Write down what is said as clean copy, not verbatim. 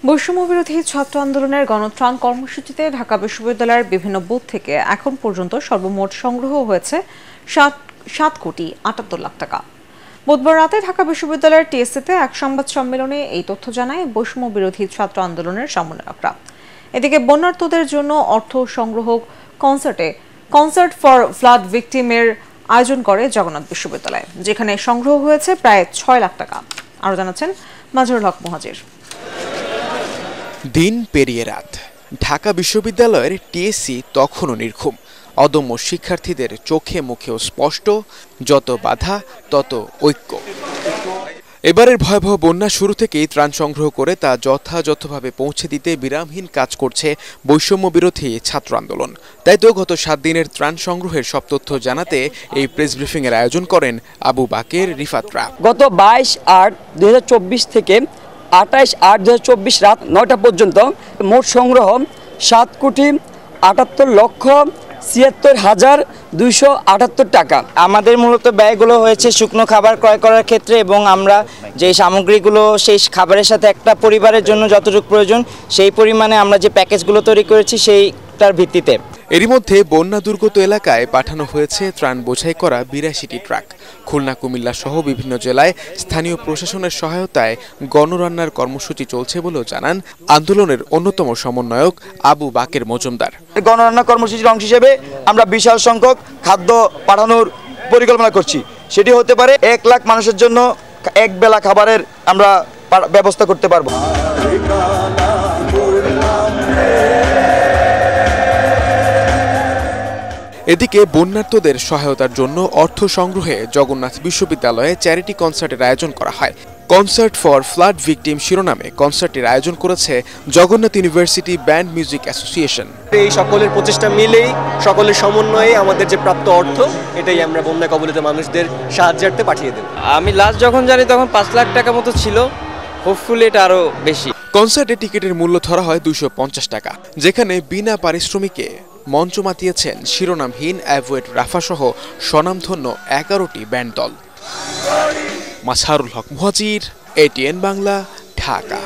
বৈষম্যবিরোধী ছাত্র আন্দোলনের গণত্রাণ কর্মসূচিতে ঢাকা বিশ্ববিদ্যালয়ের বিভিন্ন বুথ থেকে এখন পর্যন্ত সর্বমোট সংগ্রহ হয়েছে 7,78,00,000 টাকা। বুধবার রাতে ঢাকা বিশ্ববিদ্যালয়ের টিএসসিতে এক সংবাদ সম্মেলনে এই তথ্য জানায় বৈষম্যবিরোধী ছাত্র আন্দোলনের সমন্বয়করা। এদিকে বন্যার্তদের জন্য অর্থ সংগ্রহ কনসার্ট ফর ফ্লাড ভিকটিমের আয়োজন করে জগন্নাথ বিশ্ববিদ্যালয়, যেখানে সংগ্রহ হয়েছে প্রায় 6 লাখ টাকা। আরও জানাচ্ছেন মাজহারুল হক মুহাজির। দিন পেরিয়ে রাত, ঢাকা বিশ্ববিদ্যালয়ের টিএসসি তখনও নির্ঘুম। অদম্য শিক্ষার্থীদের চোখে মুখেও স্পষ্ট, যত বাধা তত ঐক্য। এবারের ভয়াবহ বন্যা শুরু থেকেই ত্রাণ সংগ্রহ করে তা যথাযথভাবে পৌঁছে দিতে বিরামহীন কাজ করছে বৈষম্য বিরোধী ছাত্র আন্দোলন। তাই তো গত 7 দিনের ত্রাণ সংগ্রহের সব তথ্য জানাতে এই প্রেস ব্রিফিং এর আয়োজন করেন আবু বাকের রিফাতরা। গত 22/8/2024 থেকে 28/8/2024 রাত 9টা পর্যন্ত মোট সংগ্রহ 7,78,76,278 টাকা। আমাদের মূলত ব্যয়গুলো হয়েছে শুকনো খাবার ক্রয় করার ক্ষেত্রে, এবং আমরা যে সামগ্রীগুলো সেই খাবারের সাথে একটা পরিবারের জন্য যতটুকু প্রয়োজন সেই পরিমাণে আমরা যে প্যাকেজগুলো তৈরি করেছি সেইটার ভিত্তিতে। এরই মধ্যে বন্যা দুর্গত এলাকায় পাঠানো হয়েছে ত্রাণ বোঝাই করা 82টি ট্রাক। খুলনা, কুমিল্লা সহ বিভিন্ন জেলায় স্থানীয় প্রশাসনের সহায়তায় গণরান্নার কর্মসূচি চলছে বলেও জানান আন্দোলনের অন্যতম সমন্বয়ক আবু বাকের মজুমদার। গণরান্না কর্মসূচির অংশ হিসেবে আমরা বিশাল সংখ্যক খাদ্য পাঠানোর পরিকল্পনা করছি। সেটি হতে পারে 1 লাখ মানুষের জন্য এক বেলা খাবারের আমরা ব্যবস্থা করতে পারবো। এদিকে বন্যার্তদের সহায়তার জন্য অর্থ সংগ্রহে জগন্নাথ বিশ্ববিদ্যালয়ে চ্যারিটি কনসার্টের আয়োজন করা হয়। কনসার্ট ফর ফ্লাড ভিকটিম শিরোনামে কনসার্টের আয়োজন করেছে Jagannath university band music association. এই সকলের প্রচেষ্টা মিলেই, সকলের সমন্বয়ে আমাদের যে প্রাপ্ত অর্থ, এটাই আমরা বন্যা কবলিত মানুষদের সাহায্যার্থে পাঠিয়ে দেব। আমি লাস্ট যখন জানি তখন 5 লাখ টাকা মতো ছিল, হোপফুলি এটা আরো বেশি। কনসার্টে টিকিটের মূল্য ধরা হয় 250 টাকা, যেখানে বিনা পারিশ্রমিকে মঞ্চ মাতিয়েছেন শিরোনামহীন অ্যাভয়েড রাফা সহ স্বনামধন্য 11টি ব্যান্ড দল। মাজহারুল হক মুহাজির, ATN বাংলা, ঢাকা।